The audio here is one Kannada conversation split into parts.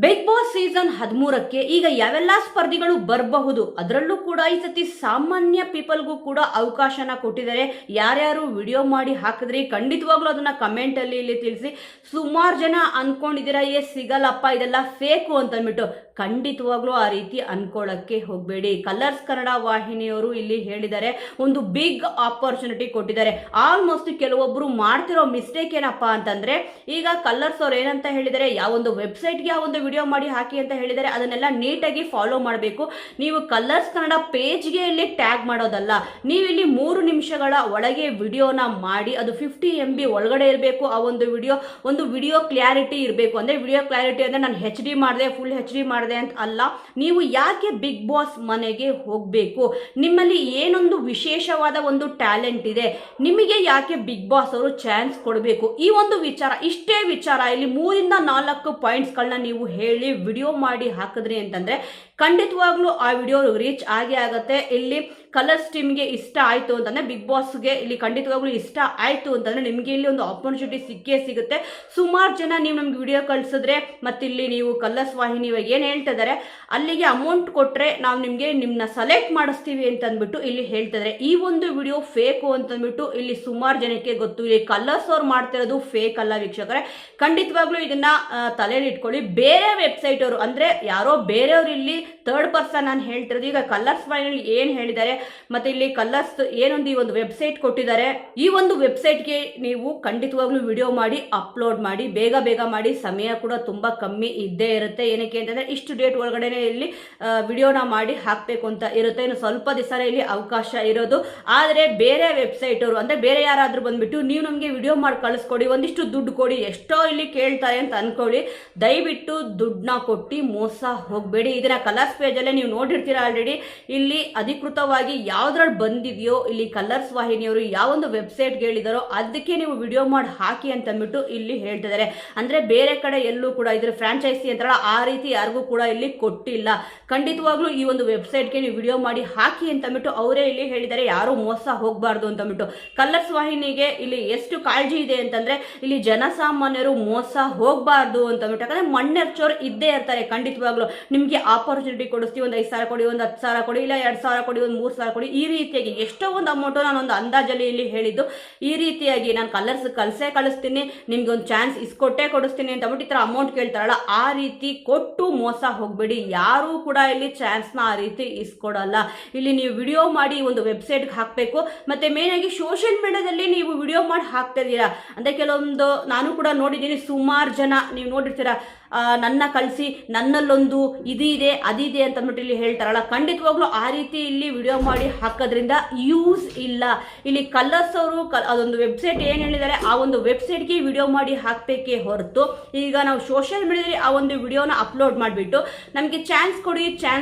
ಬಿಗ್ ಬಾಸ್ ಸೀಸನ್ 13ಕ್ಕೆ ಈಗ ಯಾವೆಲ್ಲ ಸ್ಪರ್ಧಿಗಳು ಬರಬಹುದು, ಅದರಲ್ಲೂ ಕೂಡ ಈ ಸತಿ ಸಾಮಾನ್ಯ ಪೀಪಲ್ಗೂ ಕೂಡ ಅವಕಾಶನ ಕೊಟ್ಟಿದ್ದಾರೆ. ಯಾರ್ಯಾರು ವಿಡಿಯೋ ಮಾಡಿ ಹಾಕಿದ್ರಿ ಖಂಡಿತವಾಗ್ಲೂ ಅದನ್ನ ಕಮೆಂಟ್ ಅಲ್ಲಿ ಇಲ್ಲಿ ತಿಳಿಸಿ. ಸುಮಾರು ಜನ ಅನ್ಕೊಂಡಿದ್ದೀರಾ ಸಿಗಲ್ಲಪ್ಪ ಇದೆಲ್ಲ ಫೇಕು ಅಂತ ಅಂದ್ಬಿಟ್ಟು. ಖಂಡಿತವಾಗ್ಲೂ ಆ ರೀತಿ ಅನ್ಕೊಳ್ಳಕ್ಕೆ ಹೋಗಬೇಡಿ. ಕಲರ್ಸ್ ಕನ್ನಡ ವಾಹಿನಿಯವರು ಇಲ್ಲಿ ಹೇಳಿದ್ದಾರೆ, ಒಂದು ಬಿಗ್ ಆಪರ್ಚುನಿಟಿ ಕೊಟ್ಟಿದ್ದಾರೆ. ಆಲ್ಮೋಸ್ಟ್ ಕೆಲವೊಬ್ರು ಮಾಡ್ತಿರೋ ಮಿಸ್ಟೇಕ್ ಏನಪ್ಪಾ ಅಂತಂದ್ರೆ, ಈಗ ಕಲರ್ಸ್ ಅವ್ರು ಏನಂತ ಹೇಳಿದ್ದಾರೆ, ಯಾವೊಂದು ವೆಬ್ಸೈಟ್ಗೆ ಆ ಒಂದು ವಿಡಿಯೋ ಮಾಡಿ ಹಾಕಿ ಅಂತ ಹೇಳಿದರೆ ಅದನ್ನೆಲ್ಲ ನೀಟಾಗಿ ಫಾಲೋ ಮಾಡಬೇಕು. ನೀವು ಕಲರ್ಸ್ ಕನ್ನಡ ಪೇಜ್ಗೆ ಇಲ್ಲಿ ಟ್ಯಾಗ್ ಮಾಡೋದಲ್ಲ, ನೀವು ಇಲ್ಲಿ 3 ನಿಮಿಷಗಳ ಒಳಗೆ ವಿಡಿಯೋನ ಮಾಡಿ ಅದು 50 MB ಒಳಗಡೆ ಇರಬೇಕು. ಆ ಒಂದು ವಿಡಿಯೋ ಕ್ಲಾರಿಟಿ ಇರಬೇಕು. ಅಂದ್ರೆ ವಿಡಿಯೋ ಕ್ಲಾರಿಟಿ ಅಂದ್ರೆ ನಾನು HD ಮಾಡಿದೆ, ಫುಲ್ HD ಮಾಡಿದೆ ಅಂತ ಅಲ್ಲ. ನೀವು ಯಾಕೆ ಬಿಗ್ ಬಾಸ್ ಮನೆಗೆ ಹೋಗಬೇಕು, ನಿಮ್ಮಲ್ಲಿ ಏನೊಂದು ವಿಶೇಷವಾದ ಒಂದು ಟ್ಯಾಲೆಂಟ್ ಇದೆ, ನಿಮಗೆ ಯಾಕೆ ಬಿಗ್ ಬಾಸ್ ಅವರು ಚಾನ್ಸ್ ಕೊಡಬೇಕು, ಈ ಒಂದು ವಿಚಾರ, ಇಷ್ಟೇ ವಿಚಾರ ಇಲ್ಲಿ 3 ಇಂದ 4 ಪಾಯಿಂಟ್ಸ್ಗಳನ್ನ ನೀವು ಹೇಳಿ ವಿಡಿಯೋ ಮಾಡಿ ಹಾಕಿದ್ರಿ ಅಂತಂದ್ರೆ ಖಂಡಿತವಾಗ್ಲೂ ಆ ವಿಡಿಯೋ ರೀಚ್ ಆಗೇ ಆಗುತ್ತೆ. ಇಲ್ಲಿ ಕಲರ್ಸ್ ಟೀಮ್ಗೆ ಇಷ್ಟ ಆಯ್ತು ಅಂತಂದ್ರೆ, ಬಿಗ್ ಬಾಸ್ಗೆ ಇಲ್ಲಿ ಖಂಡಿತವಾಗ್ಲೂ ಇಷ್ಟ ಆಯ್ತು ಅಂತಂದ್ರೆ ನಿಮ್ಗೆ ಇಲ್ಲಿ ಒಂದು ಆಪರ್ಚುನಿಟಿ ಸಿಕ್ಕೇ ಸಿಗುತ್ತೆ. ಸುಮಾರು ಜನ ನೀವು ನಮ್ಗೆ ವಿಡಿಯೋ ಕಳಿಸಿದ್ರೆ ಮತ್ತೆ ಇಲ್ಲಿ ನೀವು ಕಲರ್ಸ್ ವಾಹಿನಿ ಇವಾಗ ಏನ್ ಹೇಳ್ತಾ ಇದಾರೆ, ಅಲ್ಲಿಗೆ ಅಮೌಂಟ್ ಕೊಟ್ರೆ ನಾವು ನಿಮ್ಮನ್ನ ಸೆಲೆಕ್ಟ್ ಮಾಡಿಸ್ತೀವಿ ಅಂತ ಅಂದ್ಬಿಟ್ಟು ಇಲ್ಲಿ ಹೇಳ್ತಿದ್ದಾರೆ. ಈ ಒಂದು ವಿಡಿಯೋ ಫೇಕು ಅಂತಂದ್ಬಿಟ್ಟು ಇಲ್ಲಿ ಸುಮಾರು ಜನಕ್ಕೆ ಗೊತ್ತು. ಇಲ್ಲಿ ಕಲರ್ಸ್ ಅವ್ರು ಮಾಡ್ತಿರೋದು ಫೇಕ್ ಅಲ್ಲ ವೀಕ್ಷಕರೇ. ಖಂಡಿತವಾಗ್ಲೂ ಇದನ್ನ ತಲೆಯಲ್ಲಿ ಇಟ್ಕೊಳ್ಳಿ. ಬೇರೆ ವೆಬ್ಸೈಟ್ ಅವರು ಅಂದ್ರೆ ಯಾರೋ ಬೇರೆಯವರು ಇಲ್ಲಿ ಥರ್ಡ್ ಪರ್ಸನ್ ನಾನು ಹೇಳ್ತಿರೋದು. ಈಗ ಕಲರ್ಸ್ ವಾಹಿನಿ ಏನ್ ಹೇಳಿದ್ದಾರೆ ಮತ್ತೆ ಇಲ್ಲಿ ಕಲರ್ಸ್ ಏನೊಂದು ಈ ಒಂದು ವೆಬ್ಸೈಟ್ ಕೊಟ್ಟಿದ್ದಾರೆ, ಈ ಒಂದು ವೆಬ್ಸೈಟ್ಗೆ ನೀವು ಖಂಡಿತವಾಗ್ಲೂ ವಿಡಿಯೋ ಮಾಡಿ ಅಪ್ಲೋಡ್ ಮಾಡಿ, ಬೇಗ ಮಾಡಿ. ಸಮಯ ಕೂಡ ತುಂಬಾ ಕಮ್ಮಿ ಇದ್ದೇ ಇರುತ್ತೆ. ಏನಕ್ಕೆ ಅಂತಂದ್ರೆ ಇಷ್ಟು ಡೇಟ್ ಒಳಗಡೆ ಇಲ್ಲಿ ವಿಡಿಯೋನ ಮಾಡಿ ಹಾಕ್ಬೇಕು ಅಂತ ಇರುತ್ತೆ. ಇನ್ನು ಸ್ವಲ್ಪ ದಿವಸನೇ ಇಲ್ಲಿ ಅವಕಾಶ ಇರೋದು. ಆದ್ರೆ ಬೇರೆ ವೆಬ್ಸೈಟ್ ಅವರು ಅಂದ್ರೆ ಬೇರೆ ಯಾರಾದ್ರೂ ಬಂದ್ಬಿಟ್ಟು ನೀವು ನಮ್ಗೆ ವಿಡಿಯೋ ಮಾಡಿ ಕಳಿಸ್ಕೊಡಿ, ಒಂದಿಷ್ಟು ದುಡ್ಡು ಕೊಡಿ, ಎಷ್ಟೋ ಇಲ್ಲಿ ಕೇಳ್ತಾರೆ ಅಂತ ಅನ್ಕೊಳ್ಳಿ. ದಯವಿಟ್ಟು ದುಡ್ಡನ್ನ ಕೊಟ್ಟು ಮೋಸ ಹೋಗಬೇಡಿ. ಇದನ್ನ ಕಲರ್ಸ್ ಪೇಜ್ ಅಲ್ಲೇ ನೀವು ನೋಡಿರ್ತೀರಾ ಆಲ್ರೆಡಿ. ಇಲ್ಲಿ ಅಧಿಕೃತವಾಗಿ ಯಾವ್ದ್ರಲ್ಲಿ ಬಂದಿದೆಯೋ ಇಲ್ಲಿ ಕಲರ್ಸ್ ವಾಹಿನಿಯವರು ಯಾವೊಂದು ವೆಬ್ಸೈಟ್ ಹೇಳಿದಾರೋ ಅದಕ್ಕೆ ನೀವು ವಿಡಿಯೋ ಮಾಡಿ ಹಾಕಿ ಅಂತ ಅಂದ್ಬಿಟ್ಟು ಇಲ್ಲಿ ಹೇಳ್ತಿದ್ದಾರೆ. ಅಂದ್ರೆ ಬೇರೆ ಕಡೆ ಎಲ್ಲೂ ಕೂಡ ಇದ್ರ ಫ್ರಾಂಚೈಸಿ ಅಂತಾರಲ್ಲ ಆ ರೀತಿ ಯಾರಿಗೂ ಕೂಡ ಇಲ್ಲಿ ಕೊಟ್ಟಿಲ್ಲ. ಖಂಡಿತವಾಗ್ಲೂ ಈ ಒಂದು ವೆಬ್ಸೈಟ್ಗೆ ನೀವು ವಿಡಿಯೋ ಮಾಡಿ ಹಾಕಿ ಅಂತ ಅಂದ್ಬಿಟ್ಟು ಅವರೇ ಇಲ್ಲಿ ಹೇಳಿದ್ದಾರೆ. ಯಾರು ಮೋಸ ಹೋಗಬಾರ್ದು ಅಂತ ಅಂದ್ಬಿಟ್ಟು. ಕಲರ್ಸ್ ವಾಹಿನಿಗೆ ಇಲ್ಲಿ ಎಷ್ಟು ಕಾಳಜಿ ಇದೆ ಅಂತಂದ್ರೆ, ಇಲ್ಲಿ ಜನಸಾಮಾನ್ಯರು ಮೋಸ ಹೋಗಬಾರ್ದು ಅಂತ ಅಂದ್ಬಿಟ್ಟು. ಯಾಕಂದ್ರೆ ಮಣ್ಣೆರ್ಚೋರು ಇದ್ದೇ ಇರ್ತಾರೆ. ಖಂಡಿತವಾಗ್ಲೂ ನಿಮ್ಗೆ ಆಪರ್ಚುನಿಟಿ ಕೊಡಿಸ್ತೀವಿ, ಒಂದು 5,000 ಕೊಡಿ, ಒಂದು 10,000 ಕೊಡಿ, ಇಲ್ಲ 2,000 ಕೊಡಿ, ಒಂದು 3,000 ಕೊಡಿ, ಈ ರೀತಿಯಾಗಿ ಎಷ್ಟೋ ಒಂದು ಅಮೌಂಟ್ ನಾನೊಂದು ಅಂದಾಜಲ್ಲಿ ಇಲ್ಲಿ ಹೇಳಿದ್ದು. ಈ ರೀತಿಯಾಗಿ ನಾನು ಕಲರ್ಸ್ ಕಳಿಸ್ತೀನಿ, ನಿಮ್ಗೆ ಒಂದು ಚಾನ್ಸ್ ಇಸ್ಕೊಟ್ಟೆ ಕೊಡಿಸ್ತೀನಿ ಅಂತ ಅಂದ್ಬಿಟ್ಟು ಈ ತರ ಅಮೌಂಟ್ ಕೇಳ್ತಾರಲ್ಲ, ಆ ರೀತಿ ಕೊಟ್ಟು ಮೋಸ ಹೋಗ್ಬೇಡಿ. ಯಾರು ಕೂಡ ಇಲ್ಲಿ ಚಾನ್ಸ್ನ ಆ ರೀತಿ ಇಸ್ಕೊಡಲ್ಲ. ಇಲ್ಲಿ ನೀವು ವಿಡಿಯೋ ಮಾಡಿ ಒಂದು ವೆಬ್ಸೈಟ್ಗೆ ಹಾಕಬೇಕು. ಮತ್ತೆ ಮೇನ್ ಆಗಿ ಸೋಷಿಯಲ್ ಮೀಡಿಯಾದಲ್ಲಿ ನೀವು ವಿಡಿಯೋ ಮಾಡಿ ಹಾಕ್ತಾ ಇದ್ದೀರಾ ಅಂದ್ರೆ ಕೆಲವೊಂದು ನಾನು ಕೂಡ ನೋಡಿದ್ದೀನಿ. ಸುಮಾರು ಜನ ನೀವು ನೋಡಿರ್ತೀರಾ, ನನ್ನ ಕಳಿಸಿ, ನನ್ನಲ್ಲೊಂದು ಇದಿದೆ ಅದಿದೆ ಅಂತ ಅಂದ್ಬಿಟ್ಟು ಇಲ್ಲಿ ಹೇಳ್ತಾರಲ್ಲ. ಖಂಡಿತವಾಗ್ಲೂ ಆ ರೀತಿ ಇಲ್ಲಿ ವಿಡಿಯೋ ಮಾಡಿ ಹಾಕೋದ್ರಿಂದ ಯೂಸ್ ಇಲ್ಲ. ಇಲ್ಲಿ ಕಲರ್ಸ್ ಅವರು ಅದೊಂದು ವೆಬ್ಸೈಟ್ ಏನ್ ಹೇಳಿದ್ದಾರೆ ಆ ಒಂದು ವೆಬ್ಸೈಟ್ಗೆ ವಿಡಿಯೋ ಮಾಡಿ ಹಾಕ್ಬೇಕೇ ಹೊರತು, ಈಗ ನಾವು ಸೋಷಿಯಲ್ ಮೀಡಿಯಾದಲ್ಲಿ ಆ ಒಂದು ವಿಡಿಯೋನ ಅಪ್ಲೋಡ್ ಮಾಡಿಬಿಟ್ಟು ನಮಗೆ ಚಾನ್ಸ್ ಕೊಡಿ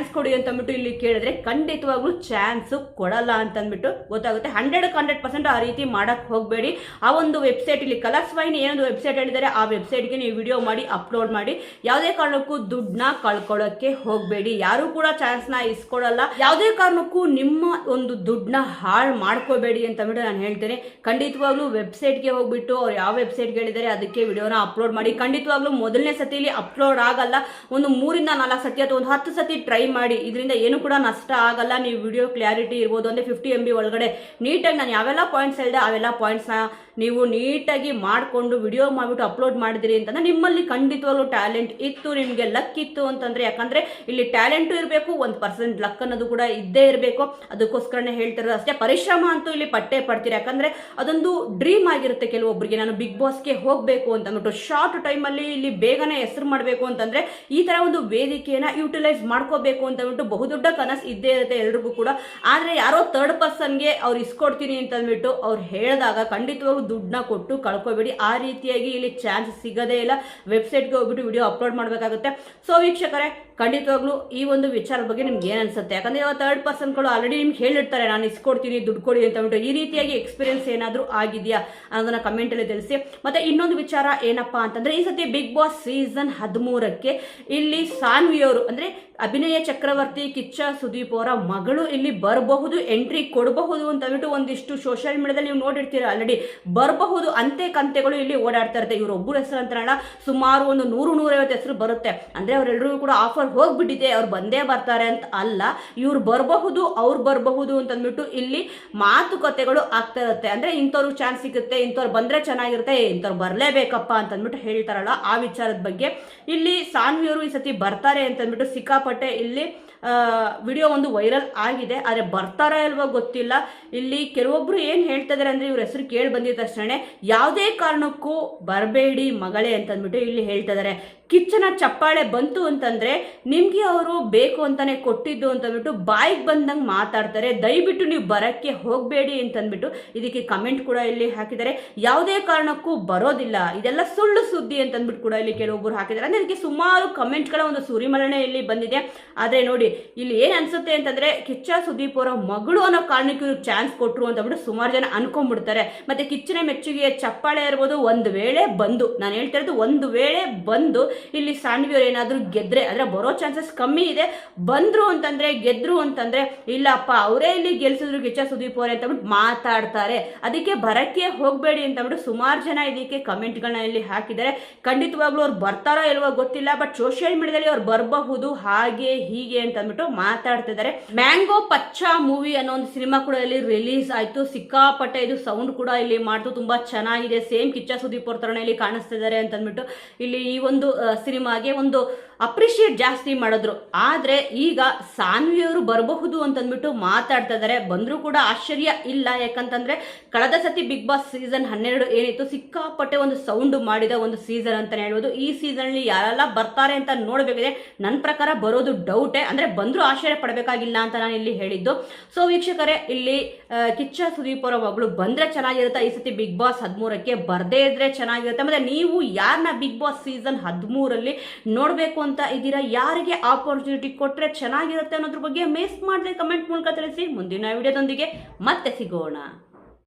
ಅಂತ ಅಂದ್ಬಿಟ್ಟು ಇಲ್ಲಿ ಕೇಳಿದ್ರೆ ಖಂಡಿತವಾಗ್ಲೂ ಚಾನ್ಸ್ ಕೊಡಲ್ಲ ಅಂತ ಅಂದ್ಬಿಟ್ಟು ಗೊತ್ತಾಗುತ್ತೆ. 100% ಆ ರೀತಿ ಮಾಡಕ್ ಹೋಗಬೇಡಿ. ಆ ಒಂದು ವೆಬ್ಸೈಟ್ ಇಲ್ಲಿ ಕಲರ್ಸ್ ವಾಹಿನಿ ಏನೊಂದು ವೆಬ್ಸೈಟ್ ಹೇಳಿದ್ದಾರೆ ಆ ವೆಬ್ಸೈಟ್ಗೆ ನೀವು ವಿಡಿಯೋ ಮಾಡಿ ಅಪ್ಲೋಡ್ ಮಾಡಿ. ಯಾವುದೇ ಕಾರಣಕ್ಕೂ ದುಡ್ಡನ್ನ ಕಳ್ಕೊಳ್ಳೋಕೆ ಹೋಗಬೇಡಿ. ಯಾರು ಕೂಡ ಚಾನ್ಸ್ನ ಇಸ್ಕೊಡಲ್ಲ. ಯಾವುದೇ ಕಾರಣಕ್ಕೂ ನಿಮ್ಮ ಒಂದು ದುಡ್ಡನ್ನ ಹಾಳು ಮಾಡ್ಕೋಬೇಡಿ ಅಂತ ಅಂದ್ಬಿಟ್ಟು ನಾನು ಹೇಳ್ತೇನೆ. ಖಂಡಿತವಾಗ್ಲೂ ವೆಬ್ಸೈಟ್ಗೆ ಹೋಗ್ಬಿಟ್ಟು ಅವ್ರು ಯಾವ ವೆಬ್ಸೈಟ್ಗೆ ಹೇಳಿದ್ದಾರೆ ಅದಕ್ಕೆ ವಿಡಿಯೋನ ಅಪ್ಲೋಡ್ ಮಾಡಿ. ಖಂಡಿತವಾಗ್ಲೂ ಮೊದಲನೇ ಸತಿಲಿ ಅಪ್ಲೋಡ್ ಆಗಲ್ಲ, ಒಂದು 3 ಇಂದ 4 ಸತಿ ಅಥವಾ ಒಂದು 10 ಸತಿ ಟ್ರೈ ಮಾಡಿ. ಇದರಿಂದ ಏನು ಕೂಡ ನಷ್ಟ ಆಗಲ್ಲ. ನೀವು ವಿಡಿಯೋ ಕ್ಲಾರಿಟಿ ಇರ್ಬೋದು. ಅಂದ್ರೆ 50 MB ಒಳಗಡೆ ನೀಟಾಗಿ ನಾನು ಯಾವೆಲ್ಲ ಪಾಯಿಂಟ್ಸ್ ಹೇಳಿದೆ ಅವೆಲ್ಲ ಪಾಯಿಂಟ್ಸ್ನ ನೀವು ನೀಟಾಗಿ ಮಾಡಿಕೊಂಡು ವಿಡಿಯೋ ಮಾಡಿಬಿಟ್ಟು ಅಪ್ಲೋಡ್ ಮಾಡಿದಿರಿ ಅಂತಂದ್ರೆ ನಿಮ್ಮಲ್ಲಿ ಖಂಡಿತವಾಗ್ಲೂ ಟ್ಯಾಲೆಂಟ್ ಇತ್ತು, ನಿಮಗೆ ಲಕ್ ಇತ್ತು ಅಂತಂದ್ರೆ. ಯಾಕಂದ್ರೆ ಇಲ್ಲಿ ಟ್ಯಾಲೆಂಟು ಇರಬೇಕು, 1% ಲಕ್ ಅನ್ನೋದು ಕೂಡ ಇದ್ದೇ ಇರಬೇಕು. ಅದಕ್ಕೋಸ್ಕರನೇ ಹೇಳ್ತಿರೋದು ಅಷ್ಟೇ. ಪರಿಶ್ರಮ ಅಂತೂ ಇಲ್ಲಿ ಪಟ್ಟೆ ಪಡ್ತೀರಿ. ಯಾಕಂದ್ರೆ ಅದೊಂದು ಡ್ರೀಮ್ ಆಗಿರುತ್ತೆ ಕೆಲವೊಬ್ಬರಿಗೆ, ನಾನು ಬಿಗ್ ಬಾಸ್ಗೆ ಹೋಗಬೇಕು ಅಂತ ಅಂದ್ಬಿಟ್ಟು. ಶಾರ್ಟ್ ಟೈಮಲ್ಲಿ ಇಲ್ಲಿ ಬೇಗನೆ ಹೆಸರು ಮಾಡಬೇಕು ಅಂತಂದ್ರೆ ಈ ತರ ಒಂದು ವೇದಿಕೆಯನ್ನ ಯುಟಿಲೈಸ್ ಮಾಡ್ಕೋಬೇಕು ಅಂತ ಅಂದ್ಬಿಟ್ಟು ಬಹುದೊಡ್ಡ ಕನಸು ಇದ್ದೇ ಇರುತ್ತೆ ಎಲ್ರಿಗೂ ಕೂಡ. ಆದ್ರೆ ಯಾರೋ ಥರ್ಡ್ ಪರ್ಸನ್ಗೆ ಅವ್ರು ಇಸ್ಕೊಡ್ತೀನಿ ಅಂತ ಅಂದ್ಬಿಟ್ಟು ಅವ್ರು ಹೇಳಿದಾಗ ಖಂಡಿತವಾಗ್ಲೂ ದುಡ್ಡನ್ನ ಕೊಟ್ಟು ಕಳ್ಕೊಬೇಡಿ. ಆ ರೀತಿಯಾಗಿ ಇಲ್ಲಿ ಚಾನ್ಸ್ ಸಿಗದೇ ಇಲ್ಲ. ವೆಬ್ಸೈಟ್ಗೆ ಹೋಗ್ಬಿಟ್ಟು ವಿಡಿಯೋ ಅಪ್ಲೋಡ್ ಮಾಡಬೇಕಾಗುತ್ತೆ. ಸೊ ವೀಕ್ಷಕರೇ, ಖಂಡಿತವಾಗ್ಲೂ ಈ ಒಂದು ವಿಚಾರದ ಬಗ್ಗೆ ನಿಮ್ಗೆ ಏನ್ ಅನ್ಸುತ್ತೆ? ಯಾಕಂದ್ರೆ ಇವಾಗ ಥರ್ಡ್ ಪರ್ಸನ್ಗಳು ಆಲ್ರೆಡಿ ನಿಮ್ಗೆ ಹೇಳಿರ್ತಾರೆ, ನಾನು ಇಸ್ಕೊಡ್ತೀನಿ ದುಡ್ಡು ಕೊಡಿ ಅಂತ ಅಂದ್ಬಿಟ್ಟು. ಈ ರೀತಿಯಾಗಿ ಎಕ್ಸ್ಪೀರಿಯನ್ಸ್ ಏನಾದರೂ ಆಗಿದೆಯಾ ಅನ್ನೋದನ್ನ ಕಮೆಂಟ್ ಅಲ್ಲಿ ತಿಳಿಸಿ. ಮತ್ತೆ ಇನ್ನೊಂದು ವಿಚಾರ ಏನಪ್ಪಾ ಅಂತಂದ್ರೆ, ಈ ಸತಿ ಬಿಗ್ ಬಾಸ್ ಸೀಸನ್ 13ಕ್ಕೆ ಇಲ್ಲಿ ಸಾನ್ವಿ ಅವರು ಅಂದ್ರೆ ಅಭಿನಯ ಚಕ್ರವರ್ತಿ ಕಿಚ್ಚ ಸುದೀಪ್ ಅವರ ಮಗಳು ಇಲ್ಲಿ ಬರಬಹುದು, ಎಂಟ್ರಿ ಕೊಡಬಹುದು ಅಂತ ಅಂದ್ಬಿಟ್ಟು ಒಂದಿಷ್ಟು ಸೋಷಿಯಲ್ ಮೀಡಿಯಾದಲ್ಲಿ ನೀವು ನೋಡಿರ್ತೀರಾ ಆಲ್ರೆಡಿ. ಬರಬಹುದು ಅಂತೆ ಕಂತೆಗಳು ಇಲ್ಲಿ ಓಡಾಡ್ತಾ ಇರುತ್ತೆ. ಇವ್ರೊಬ್ಬರ ಹೆಸರು ಅಂತ ಸುಮಾರು ಒಂದು 100-150 ಹೆಸರು ಬರುತ್ತೆ. ಅಂದ್ರೆ ಅವರೆಲ್ಲರಿಗೂ ಕೂಡ ಆಫರ್ ಹೋಗ್ಬಿಟ್ಟಿದೆ, ಅವ್ರು ಬಂದೇ ಬರ್ತಾರೆ ಅಂತ ಅಲ್ಲ, ಇವ್ರು ಬರಬಹುದು ಅವ್ರು ಬರಬಹುದು ಅಂತಂದ್ಬಿಟ್ಟು ಇಲ್ಲಿ ಮಾತುಕತೆಗಳು ಆಗ್ತಾ ಇರುತ್ತೆ. ಅಂದ್ರೆ ಇಂಥವ್ರಿಗೆ ಚಾನ್ಸ್ ಸಿಗುತ್ತೆ, ಇಂಥವ್ರು ಬಂದ್ರೆ ಚೆನ್ನಾಗಿರುತ್ತೆ, ಇಂಥವ್ರು ಬರಲೇಬೇಕಪ್ಪ ಅಂತಂದ್ಬಿಟ್ಟು ಹೇಳ್ತಾರಲ್ಲ ಆ ವಿಚಾರದ ಬಗ್ಗೆ ಇಲ್ಲಿ ಸಾನ್ವಿ ಅವರು ಈ ಸತಿ ಬರ್ತಾರೆ ಅಂತಂದ್ಬಿಟ್ಟು ಸಿಕ್ಕಾಪಟ್ಟೆ ಇಲ್ಲಿ ವಿಡಿಯೋ ಒಂದು ವೈರಲ್ ಆಗಿದೆ. ಆದರೆ ಬರ್ತಾರಾ ಇಲ್ವೋ ಗೊತ್ತಿಲ್ಲ. ಇಲ್ಲಿ ಕೆಲವೊಬ್ರು ಏನು ಹೇಳ್ತಾ ಇದಾರೆ ಅಂದ್ರೆ ಇವ್ರ ಹೆಸರು ಕೇಳಿ ಬಂದಿದ ತಕ್ಷಣ ಯಾವುದೇ ಕಾರಣಕ್ಕೂ ಬರಬೇಡಿ ಮಗಳೇ ಅಂತಂದ್ಬಿಟ್ಟು ಇಲ್ಲಿ ಹೇಳ್ತಾ ಇದಾರೆ. ಕಿಚ್ಚನ ಚಪ್ಪಾಳೆ ಬಂತು ಅಂತಂದ್ರೆ ನಿಮ್ಗೆ ಅವರು ಬೇಕು ಅಂತಾನೆ ಕೊಟ್ಟಿದ್ದು ಅಂತಂದ್ಬಿಟ್ಟು ಬಾಯಿಗೆ ಬಂದಂಗೆ ಮಾತಾಡ್ತಾರೆ. ದಯವಿಟ್ಟು ನೀವು ಬರಕ್ಕೆ ಹೋಗಬೇಡಿ ಅಂತಂದ್ಬಿಟ್ಟು ಇದಕ್ಕೆ ಕಮೆಂಟ್ ಕೂಡ ಇಲ್ಲಿ ಹಾಕಿದ್ದಾರೆ. ಯಾವುದೇ ಕಾರಣಕ್ಕೂ ಬರೋದಿಲ್ಲ, ಇದೆಲ್ಲ ಸುಳ್ಳು ಸುದ್ದಿ ಅಂತಂದ್ಬಿಟ್ಟು ಕೂಡ ಇಲ್ಲಿ ಕೆಲವೊಬ್ಬರು ಹಾಕಿದ್ದಾರೆ. ಅಂದ್ರೆ ಇದಕ್ಕೆ ಸುಮಾರು ಕಮೆಂಟ್ಗಳ ಒಂದು ಸುರಿಮಳನೆ ಇಲ್ಲಿ ಬಂದಿದೆ. ಆದ್ರೆ ನೋಡಿ ಇಲ್ಲಿ ಏನ್ ಅನ್ಸುತ್ತೆ ಅಂತಂದ್ರೆ ಕಿಚ್ಚ ಸುದೀಪ್ ಅವರ ಮಗಳು ಅನ್ನೋ ಕಾರಣಕ್ಕೆ ಇವ್ರಿಗೆ ಚಾನ್ಸ್ ಕೊಟ್ರು ಅಂತಂದ್ಬಿಟ್ಟು ಸುಮಾರು ಜನ ಅನ್ಕೊಂಡ್ಬಿಡ್ತಾರೆ. ಮತ್ತೆ ಕಿಚ್ಚನ ಮೆಚ್ಚುಗೆಯ ಚಪ್ಪಾಳೆ ಇರ್ಬೋದು, ಒಂದು ವೇಳೆ ಬಂದು, ನಾನು ಹೇಳ್ತಾ ಇರೋದು ಒಂದು ವೇಳೆ ಬಂದು ಇಲ್ಲಿ ಸಾನ್ವಿ ಅವ್ರು ಏನಾದ್ರು ಗೆದ್ರೆ, ಅಂದ್ರೆ ಬರೋ ಚಾನ್ಸಸ್ ಕಮ್ಮಿ ಇದೆ. ಬಂದ್ರು ಅಂತಂದ್ರೆ ಗೆದ್ರು ಅಂತಂದ್ರೆ ಇಲ್ಲಪ್ಪ ಅವರೇ ಇಲ್ಲಿ ಗೆಲ್ಸಿದ್ರು ಕಿಚ್ಚ ಸುದೀಪ್ ಅವರೇ ಅಂತಂದ್ಬಿಟ್ಟು ಮಾತಾಡ್ತಾರೆ. ಅದಕ್ಕೆ ಬರಕ್ಕೆ ಹೋಗ್ಬೇಡಿ ಅಂತಂದ್ಬಿಟ್ಟು ಸುಮಾರು ಜನ ಇದಕ್ಕೆ ಕಮೆಂಟ್ಗಳನ್ನ ಇಲ್ಲಿ ಹಾಕಿದ್ದಾರೆ. ಖಂಡಿತವಾಗ್ಲೂ ಅವ್ರು ಬರ್ತಾರೋ ಇಲ್ವೋ ಗೊತ್ತಿಲ್ಲ, ಬಟ್ ಸೋಷಿಯಲ್ ಮೀಡಿಯಾದಲ್ಲಿ ಅವ್ರು ಬರಬಹುದು ಹಾಗೆ ಹೀಗೆ ಅಂತಂದ್ಬಿಟ್ಟು ಮಾತಾಡ್ತಿದ್ದಾರೆ. ಮ್ಯಾಂಗೋ ಪಚ್ಚಾ ಮೂವಿ ಅನ್ನೋ ಒಂದು ಸಿನಿಮಾ ಕೂಡ ಇಲ್ಲಿ ರಿಲೀಸ್ ಆಯ್ತು. ಸಿಕ್ಕಾಪಟ್ಟೆ ಇದು ಸೌಂಡ್ ಕೂಡ ಇಲ್ಲಿ ಮಾಡ್ತು, ತುಂಬಾ ಚೆನ್ನಾಗಿದೆ. ಸೇಮ್ ಕಿಚ್ಚ ಸುದೀಪ್ ಅವ್ರ ತರನೇ ಇಲ್ಲಿ ಕಾಣಿಸ್ತಿದ್ದಾರೆ ಅಂತಂದ್ಬಿಟ್ಟು ಇಲ್ಲಿ ಈ ಒಂದು ಸಿನಿಮಾಗೆ ಒಂದು ಅಪ್ರಿಶಿಯೇಟ್ ಜಾಸ್ತಿ ಮಾಡಿದ್ರು. ಆದ್ರೆ ಈಗ ಸಾನ್ವಿ ಅವರು ಬರಬಹುದು ಅಂತಂದ್ಬಿಟ್ಟು ಮಾತಾಡ್ತಾ ಇದ್ದಾರೆ. ಬಂದ್ರು ಕೂಡ ಆಶ್ಚರ್ಯ ಇಲ್ಲ, ಯಾಕಂತಂದ್ರೆ ಕಳೆದ ಸತಿ ಬಿಗ್ ಬಾಸ್ ಸೀಸನ್ 12 ಏನಿತ್ತು ಸಿಕ್ಕಾಪಟ್ಟೆ ಒಂದು ಸೌಂಡ್ ಮಾಡಿದ ಒಂದು ಸೀಸನ್ ಅಂತಾನೆ ಹೇಳ್ಬೋದು. ಈ ಸೀಸನ್ ಅಲ್ಲಿ ಯಾರೆಲ್ಲ ಬರ್ತಾರೆ ಅಂತ ನೋಡ್ಬೇಕಿದೆ. ನನ್ನ ಪ್ರಕಾರ ಬರೋದು ಡೌಟೇ, ಅಂದ್ರೆ ಬಂದ್ರು ಆಶ್ಚರ್ಯ ಪಡಬೇಕಾಗಿಲ್ಲ ಅಂತ ನಾನು ಇಲ್ಲಿ ಹೇಳಿದ್ದು. ಸೊ ವೀಕ್ಷಕರೇ, ಇಲ್ಲಿ ಕಿಚ್ಚ ಸುದೀಪ್ ಅವರ ಮಗಳು ಬಂದ್ರೆ ಚೆನ್ನಾಗಿರುತ್ತೆ. ಈ ಸತಿ ಬಿಗ್ ಬಾಸ್ 13ಕ್ಕೆ ಬರ್ದೇ ಇದ್ರೆ ಚೆನ್ನಾಗಿರುತ್ತೆ. ಮತ್ತೆ ನೀವು ಯಾರನ್ನ ಬಿಗ್ ಬಾಸ್ ಸೀಸನ್ 13 ನೋಡ್ಬೇಕು ಅಂತ ಇದ್ದೀರಾ, ಯಾರಿಗೆ ಆಪರ್ಚುನಿಟಿ ಕೊಟ್ರೆ ಚೆನ್ನಾಗಿರುತ್ತೆ ಅನ್ನೋದ್ರ ಬಗ್ಗೆ ಮಿಸ್ ಮಾಡದೆ ಕಮೆಂಟ್ ಮೂಲಕ ತಿಳಿಸಿ. ಮುಂದಿನ ವಿಡಿಯೋದೊಂದಿಗೆ ಮತ್ತೆ ಸಿಗೋಣ.